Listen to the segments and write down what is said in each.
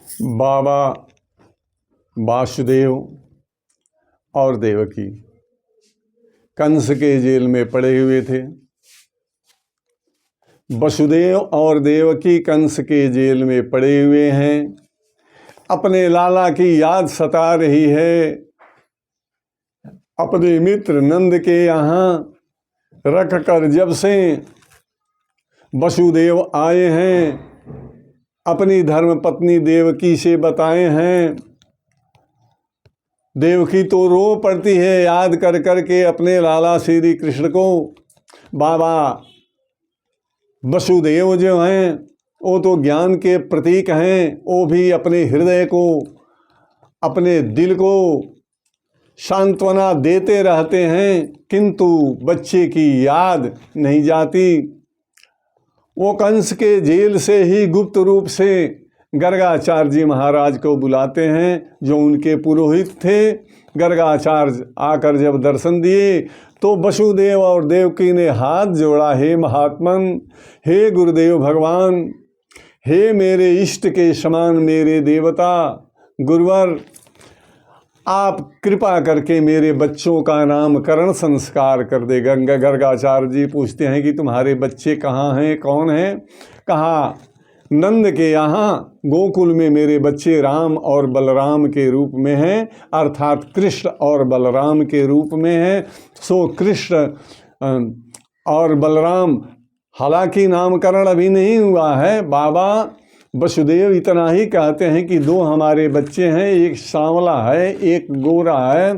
बाबा वासुदेव और देवकी कंस के जेल में पड़े हुए थे। वसुदेव और देवकी कंस के जेल में पड़े हुए हैं। अपने लाला की याद सता रही है। अपने मित्र नंद के यहाँ रख कर जब से वसुदेव आए हैं, अपनी धर्मपत्नी देवकी से बताए हैं। देवकी तो रो पड़ती है याद कर कर के अपने लाला श्री कृष्ण को। बाबा वसुदेव जो हैं वो तो ज्ञान के प्रतीक हैं। वो भी अपने हृदय को, अपने दिल को सांत्वना देते रहते हैं, किंतु बच्चे की याद नहीं जाती। वो कंस के जेल से ही गुप्त रूप से गर्गाचार्य जी महाराज को बुलाते हैं, जो उनके पुरोहित थे। गर्गाचार्य आकर जब दर्शन दिए तो वसुदेव और देवकी ने हाथ जोड़ा, हे महात्मन, हे गुरुदेव भगवान, हे मेरे इष्ट के समान मेरे देवता गुरुवर, आप कृपा करके मेरे बच्चों का नामकरण संस्कार कर दे। गर्गाचार्य जी पूछते हैं कि तुम्हारे बच्चे कहाँ हैं, कौन हैं? कहा नंद के यहाँ गोकुल में मेरे बच्चे राम और बलराम के रूप में हैं, अर्थात कृष्ण और बलराम के रूप में हैं। सो कृष्ण और बलराम, हालांकि नामकरण अभी नहीं हुआ है। बाबा वसुदेव इतना ही कहते हैं कि दो हमारे बच्चे हैं, एक सांवला है, एक गोरा है।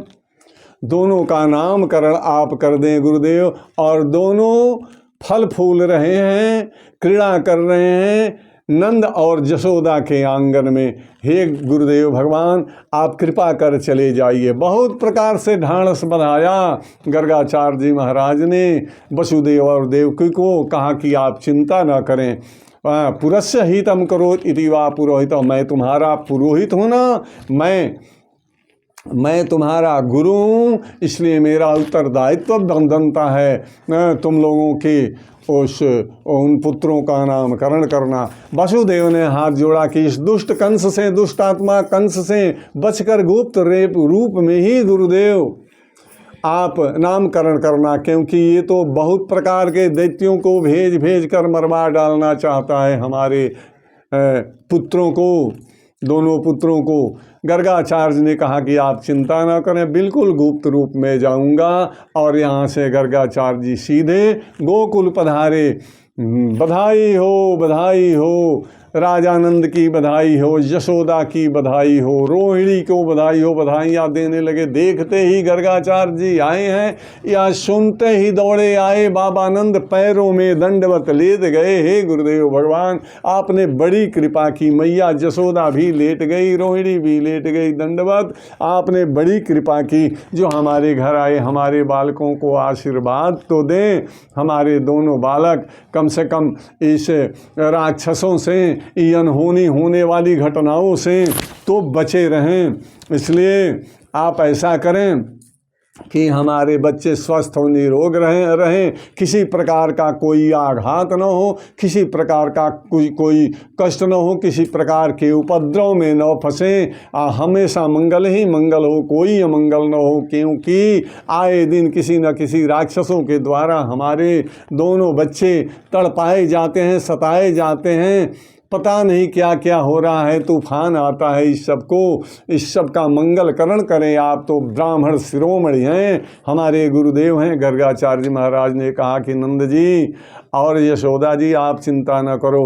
दोनों का नामकरण आप कर दें गुरुदेव। और दोनों फल फूल रहे हैं, क्रीड़ा कर रहे हैं नंद और यशोदा के आंगन में। हे गुरुदेव भगवान, आप कृपा कर चले जाइए। बहुत प्रकार से ढांढस बंधाया गर्गाचार्य जी महाराज ने वसुदेव और देवकी को। कहा कि आप चिंता न करें, पुरस्य हितम करोत इति वा पुरोहित। मैं तुम्हारा पुरोहित हूँ ना, मैं तुम्हारा गुरु हूँ, इसलिए मेरा उत्तरदायित्व बनता है तुम लोगों के उन पुत्रों का नामकरण करना। वसुदेव ने हाथ जोड़ा कि इस दुष्ट कंस से, दुष्ट आत्मा कंस से बचकर गुप्त रूप में ही गुरुदेव आप नामकरण करना, क्योंकि ये तो बहुत प्रकार के दैत्यों को भेज कर मरवा डालना चाहता है हमारे पुत्रों को, दोनों पुत्रों को। गर्गाचार्य ने कहा कि आप चिंता ना करें, बिल्कुल गुप्त रूप में जाऊंगा। और यहाँ से गर्गाचार्य जी सीधे गोकुल पधारे। बधाई हो, बधाई हो, राजानंद की बधाई हो, यशोदा की बधाई हो, रोहिणी को बधाई हो। बधाइयाँ देने लगे। देखते ही गर्गाचार्य जी आए हैं, या सुनते ही दौड़े आए बाबानंद, पैरों में दंडवत लेट गए। हे गुरुदेव भगवान, आपने बड़ी कृपा की। मैया यशोदा भी लेट गई, रोहिणी भी लेट गई दंडवत। आपने बड़ी कृपा की, जो हमारे घर आए। हमारे बालकों को आशीर्वाद तो दें। हमारे दोनों बालक कम से कम इस राक्षसों से, ये अनहोनी होने वाली घटनाओं से तो बचे रहें। इसलिए आप ऐसा करें कि हमारे बच्चे स्वस्थ और निरोग रहें, किसी प्रकार का कोई आघात न हो, किसी प्रकार का कोई कष्ट न हो, किसी प्रकार के उपद्रव में न फंसें। हमेशा मंगल ही मंगल हो, कोई अमंगल न हो, क्योंकि आए दिन किसी न किसी राक्षसों के द्वारा हमारे दोनों बच्चे तड़पाए जाते हैं, सताए जाते हैं। पता नहीं क्या क्या हो रहा है, तूफान आता है। इस सब का मंगलकरण करें। आप तो ब्राह्मण शिरोमणि हैं, हमारे गुरुदेव हैं। गर्गाचार्य महाराज ने कहा कि नंद जी और यशोदा जी, आप चिंता न करो।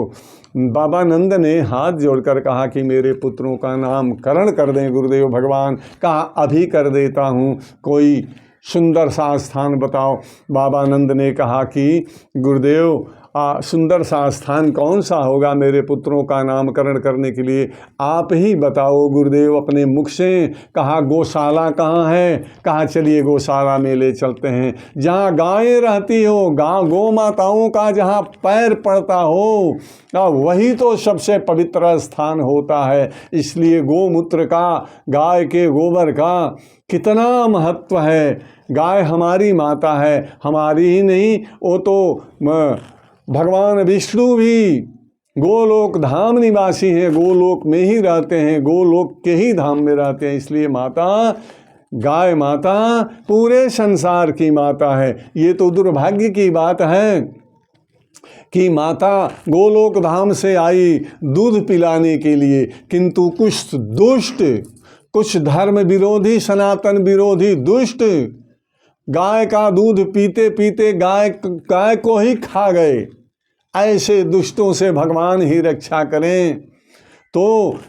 बाबा नंद ने हाथ जोड़कर कहा कि मेरे पुत्रों का नामकरण कर दें गुरुदेव भगवान। कहा अभी कर देता हूँ, कोई सुंदर सा स्थान बताओ। बाबा नंद ने कहा कि गुरुदेव, सुंदर सा स्थान कौन सा होगा मेरे पुत्रों का नामकरण करने के लिए? आप ही बताओ गुरुदेव अपने मुख से। कहा गौशाला कहाँ है? कहा चलिए गौशाला में ले चलते हैं। जहाँ गायें रहती हो, गौ माताओं का जहाँ पैर पड़ता हो, वही तो सबसे पवित्र स्थान होता है। इसलिए गोमूत्र का, गाय के गोबर का कितना महत्व है। गाय हमारी माता है, हमारी ही नहीं, वो तो भगवान विष्णु भी गोलोक धाम निवासी हैं, गोलोक में ही रहते हैं, गोलोक के ही धाम में रहते हैं। इसलिए माता, गाय माता पूरे संसार की माता है। ये तो दुर्भाग्य की बात है कि माता गोलोक धाम से आई दूध पिलाने के लिए, किंतु कुछ दुष्ट, कुछ धर्म विरोधी, सनातन विरोधी दुष्ट गाय का दूध पीते पीते गाय को ही खा गए। ऐसे दुष्टों से भगवान ही रक्षा करें। तो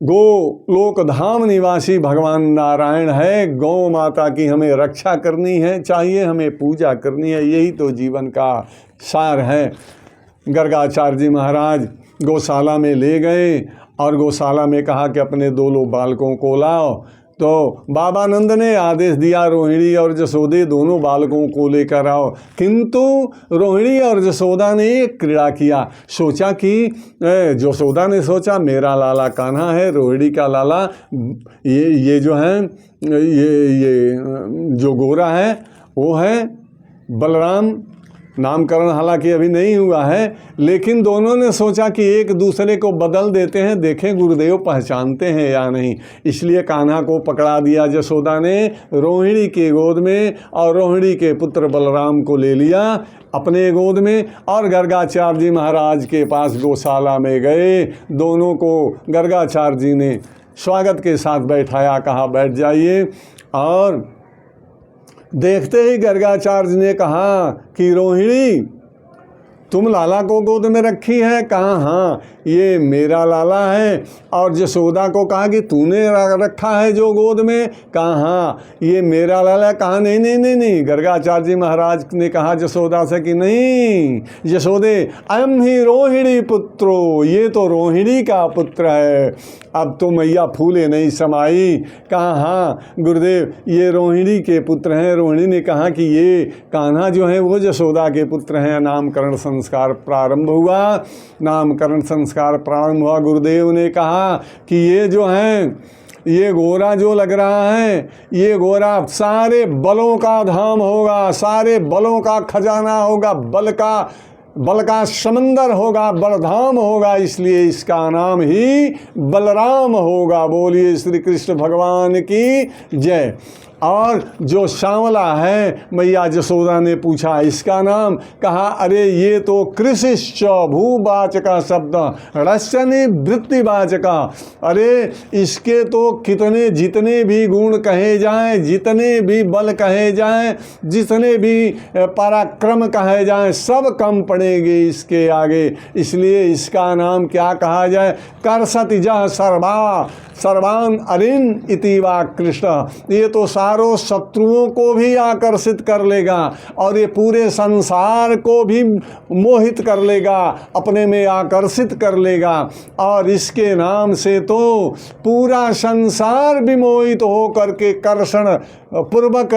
लोक धाम निवासी भगवान नारायण है। गौ माता की हमें रक्षा करनी है, चाहिए हमें पूजा करनी है। यही तो जीवन का सार है। गर्गाचार्य जी महाराज गौशाला में ले गए और गौशाला में कहा कि अपने 2 बालकों को लाओ। तो बाबा नंद ने आदेश दिया रोहिणी और जसोदे दोनों बालकों को लेकर आओ। किंतु रोहिणी और जसोदा ने एक क्रीड़ा किया। सोचा कि जसोदा ने सोचा मेरा लाला कान्हा है, रोहिणी का लाला ये जो है ये जो गोरा है वो है बलराम। नामकरण हालांकि अभी नहीं हुआ है, लेकिन दोनों ने सोचा कि एक दूसरे को बदल देते हैं, देखें गुरुदेव पहचानते हैं या नहीं। इसलिए कान्हा को पकड़ा दिया जसोदा ने रोहिणी के गोद में और रोहिणी के पुत्र बलराम को ले लिया अपने गोद में और गर्गाचार्य जी महाराज के पास गौशाला में गए। दोनों को गर्गाचार्य जी ने स्वागत के साथ बैठाया, कहा बैठ जाइए। और देखते ही गर्गाचार्य ने कहा कि रोहिणी तुम लाला को गोद में रखी है? कहा हाँ ये मेरा लाला है। और जसोदा को कहा कि तूने रखा है जो गोद में? कहा हाँ ये मेरा लाला। कहा नहीं नहीं नहीं नहीं। गर्गाचार्य जी महाराज ने कहा जसोदा से कि नहीं जसोदे, अयम ही रोहिणी पुत्रो, ये तो रोहिणी का पुत्र है। अब तो मैया फूले नहीं समाई। कहा हाँ गुरुदेव ये रोहिणी के पुत्र हैं। रोहिणी ने कहा कि ये कान्हा जो है वो जसोदा के पुत्र हैं। नामकरण संस्कार प्रारंभ हुआ। नामकरण संस्कार प्रारंभ हुआ। गुरुदेव ने कहा कि ये जो हैं, ये गोरा जो लग रहा है, ये गोरा सारे बलों का धाम होगा, सारे बलों का खजाना होगा, बल का समंदर होगा, बलधाम होगा। इसलिए इसका नाम ही बलराम होगा। बोलिए श्री कृष्ण भगवान की जय। और जो सांवला है, मैया जसोदा ने पूछा इसका नाम? कहा अरे ये तो कृषिश्च भूवाचका शब्द रस्यनि वृत्तिवाचका। अरे इसके तो कितने जितने भी गुण कहे जाएं, जितने भी बल कहे जाएं, जितने भी पराक्रम कहे जाएं, सब कम पड़ेंगे इसके आगे। इसलिए इसका नाम क्या कहा जाए? कर्षति जह सर्वान अरिन इतिवा कृष्ण। ये तो सारों शत्रुओं को भी आकर्षित कर लेगा और ये पूरे संसार को भी मोहित कर लेगा, अपने में आकर्षित कर लेगा। और इसके नाम से तो पूरा संसार भी मोहित हो करके कर्षण पूर्वक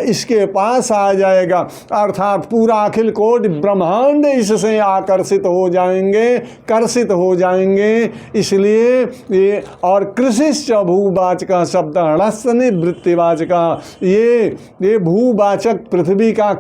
इसके पास आ जाएगा। अर्थात पूरा अखिल कोटि ब्रह्मांड इससे आकर्षित हो जाएंगे, कर्षित हो जाएंगे। इसलिए ये और कृषिश्च भूवाचक शब्द हड़स्सनि वृत्तिवाचका। ये भूवाचक पृथ्वी का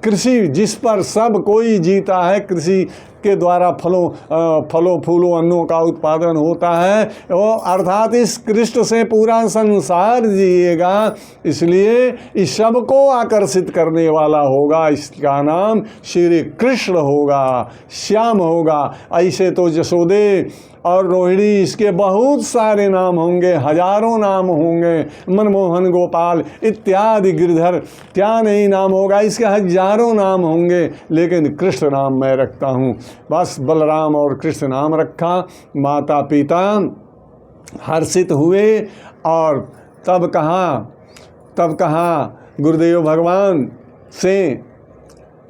कृषि जिस पर सब कोई जीता है, कृषि के द्वारा फलों फूलों अन्नों का उत्पादन होता है, वो अर्थात इस कृष्ण से पूरा संसार जिएगा। इसलिए इस सब को आकर्षित करने वाला होगा। इसका नाम श्री कृष्ण होगा, श्याम होगा। ऐसे तो जसोदे और रोहिणी इसके बहुत सारे नाम होंगे, हजारों नाम होंगे, मनमोहन गोपाल इत्यादि गिरधर, क्या नहीं नाम होगा, इसके हजारों नाम होंगे। लेकिन कृष्ण नाम मैं रखता हूँ, बस बलराम और कृष्ण नाम रखा। माता पिता हर्षित हुए और तब कहा गुरुदेव भगवान से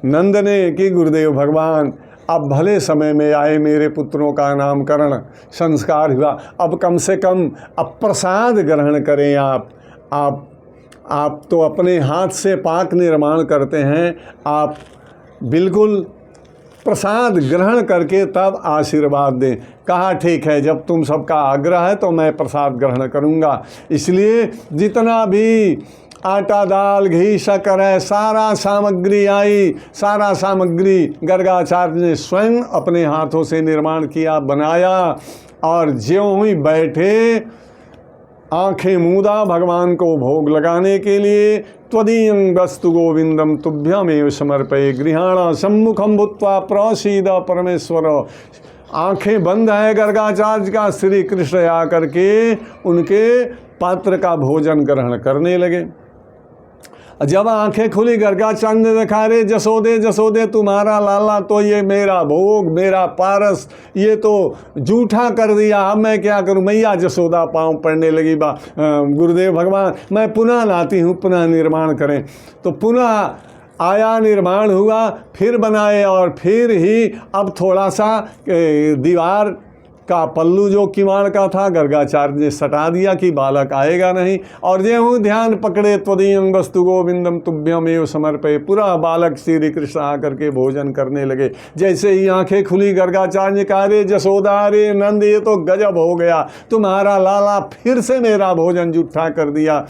नंद ने कि गुरुदेव भगवान अब भले समय में आए, मेरे पुत्रों का नामकरण संस्कार हुआ, अब कम से कम अब प्रसाद ग्रहण करें। आप तो अपने हाथ से पाक निर्माण करते हैं, आप बिल्कुल प्रसाद ग्रहण करके तब आशीर्वाद दें। कहा ठीक है, जब तुम सबका आग्रह है तो मैं प्रसाद ग्रहण करूँगा। इसलिए जितना भी आटा दाल घी शक्कर है, सारा सामग्री आई, सारा सामग्री गर्गाचार्य ने स्वयं अपने हाथों से निर्माण किया, बनाया, और ज्यों ही बैठे आंखें मूंदा भगवान को भोग लगाने के लिए, त्वदीयं वस्तु गोविंदम तुभ्यमेव समर्पये गृहाण सम्मुखम भूत्वा प्रसीद परमेश्वर। आंखें बंद है गर्गाचार्य का, श्री कृष्ण आकर के उनके पात्र का भोजन ग्रहण करने लगे। जब आंखें खुली गर्गाचार्य ने देखा, रे जसोदे जसोदे तुम्हारा लाला तो ये मेरा भोग, मेरा पारस ये तो जूठा कर दिया, अब मैं क्या करूं। मैया जसोदा पाँव पड़ने लगी, गुरुदेव भगवान मैं पुनः लाती हूं, पुनः निर्माण करें। तो पुनः आया, निर्माण हुआ, फिर बनाए, और फिर ही अब थोड़ा सा दीवार का पल्लू जो किवाड़ का था गर्गाचार्य ने सटा दिया कि बालक आएगा नहीं। और जे हूँ ध्यान पकड़े, त्वदीयं वस्तु गोविंदम तुभ्यमेव समर्पये। पूरा बालक श्री कृष्ण आकर के भोजन करने लगे। जैसे ही आंखें खुली गर्गाचार्य ने कहा, रे जसोदा रे नंद ये तो गजब हो गया, तुम्हारा लाला फिर से मेरा भोजन जूठा कर दिया।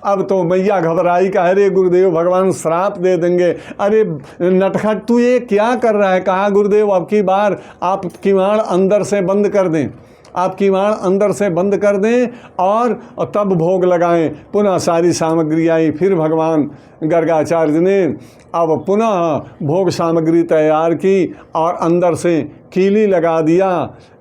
अब तो मैया घबराई, कहा अरे गुरुदेव भगवान श्राप दे देंगे। अरे नटखट तू ये क्या कर रहा है। कहा गुरुदेव अब की बार आप किवाड़ अंदर से बंद कर दें, आप किवाड़ अंदर से बंद कर दें और तब भोग लगाएं। पुनः सारी सामग्री आई, फिर भगवान गर्गाचार्य ने अब पुनः भोग सामग्री तैयार की और अंदर से कीली लगा दिया,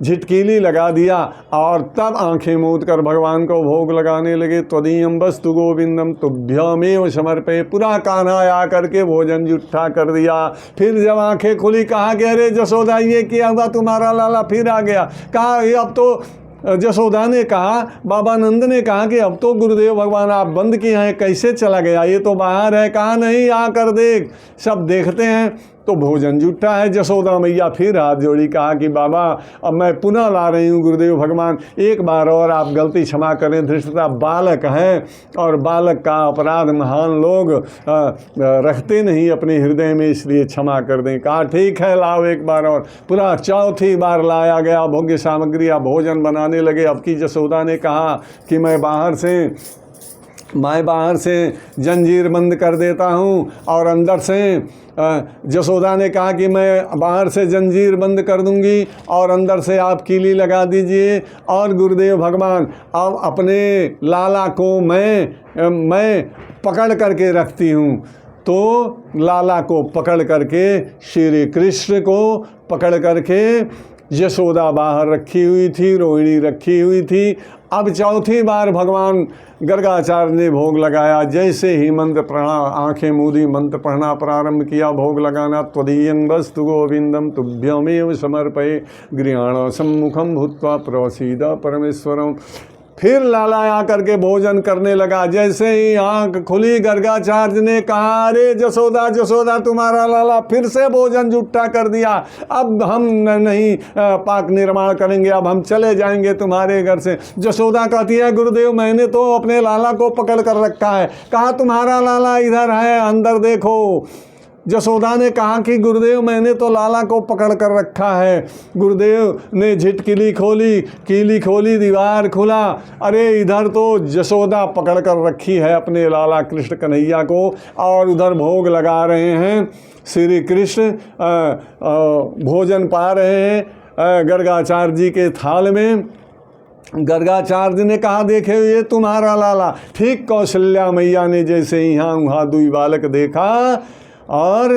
झिटकीली लगा दिया, और तब आंखें मूंद कर भगवान को भोग लगाने लगे। त्वदीयं वस्तु गोविंदम तुभ्यमेव समर्पये। पूरा कान्हा आकर के भोजन जुट्ठा कर दिया। फिर जब आंखें खुली, कहा कि अरे जसोदा ये किया हुआ तुम्हारा लाला फिर आ गया। कहा ये अब तो जसोदा ने कहा, बाबा नंद ने कहा कि अब तो गुरुदेव भगवान आप बंद किए हैं, कैसे चला गया, ये तो बाहर है। कहा नहीं आकर देख। सब देखते हैं तो भोजन जुट्टा है। जसोदा मैया फिर हाथ जोड़ी, कहा कि बाबा अब मैं पुनः ला रही हूँ गुरुदेव भगवान, एक बार और आप गलती क्षमा करें। धृष्टता बालक है और बालक का अपराध महान लोग रखते नहीं अपने हृदय में, इसलिए क्षमा कर दें। कहा ठीक है लाओ एक बार और। पूरा चौथी बार लाया गया भोग्य सामग्री, भोजन बनाने लगे। अब की जसोदा ने कहा कि मैं बाहर से जंजीर बंद कर देता हूँ और अंदर से जसोदा ने कहा कि मैं बाहर से जंजीर बंद कर दूंगी और अंदर से आप कीली लगा दीजिए। और गुरुदेव भगवान अब अपने लाला को मैं पकड़ करके रखती हूँ। तो लाला को पकड़ करके, श्री कृष्ण को पकड़ करके यशोदा बाहर रखी हुई थी, रोहिणी रखी हुई थी। अब चौथी बार भगवान गर्गाचार्य ने भोग लगाया। जैसे ही मंत्र प्रणाम, आंखें मूदी मंत्र पढ़ना प्रारंभ किया, भोग लगाना। त्वदीयं वस्तु गोविंदम तुभ्यमेव समर्पये गृहाण सम्मुखम भूत्वा प्रसीद परमेश्वरम। फिर लाला आकर के भोजन करने लगा। जैसे ही आंख खुली, गर्गाचार्य ने कहा अरे जसोदा जसोदा तुम्हारा लाला फिर से भोजन जुट्टा कर दिया, अब हम नहीं पाक निर्माण करेंगे, अब हम चले जाएंगे तुम्हारे घर से। जसोदा कहती है गुरुदेव मैंने तो अपने लाला को पकड़ कर रखा है। कहा तुम्हारा लाला इधर है, अंदर देखो। जसोदा ने कहा कि गुरुदेव मैंने तो लाला को पकड़ कर रखा है। गुरुदेव ने झिटकिली खोली, कीली खोली, दीवार खुला। अरे इधर तो जसोदा पकड़ कर रखी है अपने लाला कृष्ण कन्हैया को, और उधर भोग लगा रहे हैं। श्री कृष्ण भोजन पा रहे हैं गर्गाचार्य जी के थाल में। गर्गाचार्य ने कहा देखे ये तुम्हारा लाला। ठीक कौशल्या मैया ने जैसे यहाँ वहाँ दुई बालक देखा, और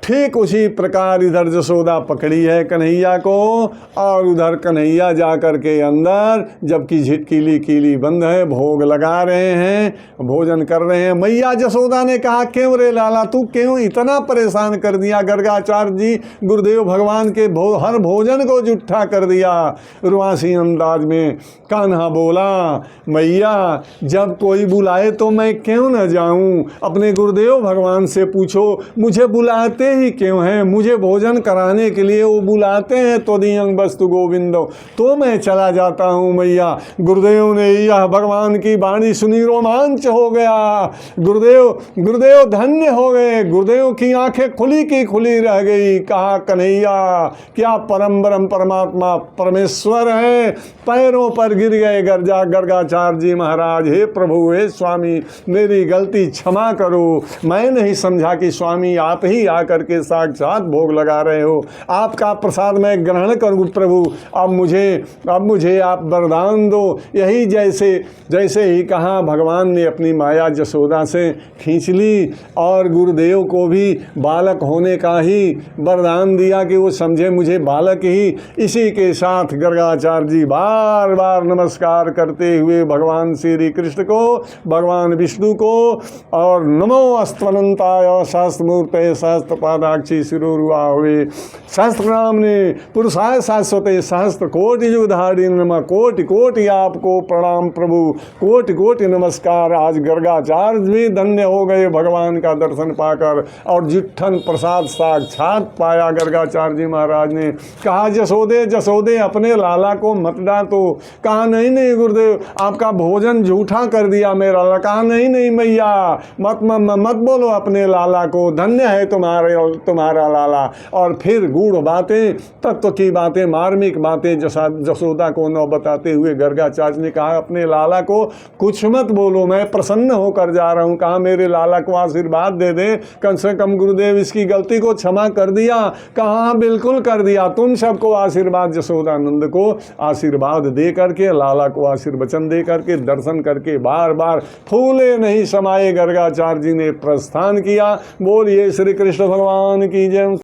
ठीक उसी प्रकार इधर जसोदा पकड़ी है कन्हैया को, और उधर कन्हैया जा कर के अंदर, जबकि झिटकीली कीली बंद है, भोग लगा रहे हैं, भोजन कर रहे हैं। मैया जसोदा ने कहा क्यों रे लाला, तू क्यों इतना परेशान कर दिया गर्गाचार्य जी, गुरुदेव भगवान के हर भोजन को जुट्ठा कर दिया। रुआसी अंदाज में कान्हा बोला मैया जब कोई बुलाए तो मैं क्यों न जाऊं, अपने गुरुदेव भगवान से पूछो, मुझे बुलाते ही क्यों हैं, मुझे भोजन कराने के लिए वो बुलाते हैं त्वदीयं वस्तु गोविंदो, तो मैं चला जाता हूँ मैया। गुरुदेव ने यह भगवान की वाणी सुनी, रोमांच हो गया। गुरुदेव धन्य हो गए। गुरुदेव की आंखें खुली की खुली रह गई। कहा कन्हैया क्या परम ब्रह्म परमात्मा परमेश्वर है। पैरों पर गिर गए गर्गाचार्य जी महाराज, हे प्रभु हे स्वामी मेरी गलती क्षमा करो, मैं नहीं समझा कि स्वामी आप ही आकर के साक्षात भोग लगा रहे हो, आपका प्रसाद मैं ग्रहण करूं प्रभु, अब मुझे आप वरदान दो। यही जैसे ही कहा भगवान ने अपनी माया जसोदा से खींच ली और गुरुदेव को भी बालक होने का ही वरदान दिया कि वो समझे मुझे बालक ही। इसी के साथ गर्गाचार्य जी बार बार नमस्कार करते हुए भगवान श्री कृष्ण को, भगवान विष्णु को और नमो अस्तवनंताय शास्त्रमूर्ते सहस्त्रपादाक्षी शिरोरुआवे सहस्त्रनाम ने पुरुषाय शाश्वते सहस्त्र कोटि युगधारी नमः। कोटि कोटि आपको प्रणाम प्रभु, कोटि कोटि नमस्कार। आज गर्गाचार्य भी धन्य हो गए भगवान का दर्शन पाकर और जिठ्ठन प्रसाद साक्षात पाया। गर्गाचार्य जी महाराज ने कहा जसोदे अपने लाला को मत डांटो। कहा नहीं गुरुदेव आपका भोजन झूठा कर दिया मेरा लाला। कहा नहीं मैया मत बोलो अपने लाला को, धन्य है तुम्हारा लाला। और फिर गूढ़ बातें, तत्व की बातें, मार्मिक बातें जसोदा को न बताते हुए गर्गाचार्य ने कहा अपने लाला को कुछ मत बोलो, मैं प्रसन्न होकर जा रहा हूँ। कहा मेरे लाला को आशीर्वाद दे दे, कम से कम गुरुदेव इसकी गलती को क्षमा कर दिया। कहा बिल्कुल कर दिया। तुम सबको आशीर्वाद, जसोदानंद को आशीर्वाद दे करके, लाला को आशीर्वचन दे करके, दर्शन करके बार बार फूले नहीं समाये गर्गाचार्य जी ने प्रस्थान किया। बोलिए श्री कृष्ण भगवान की जय।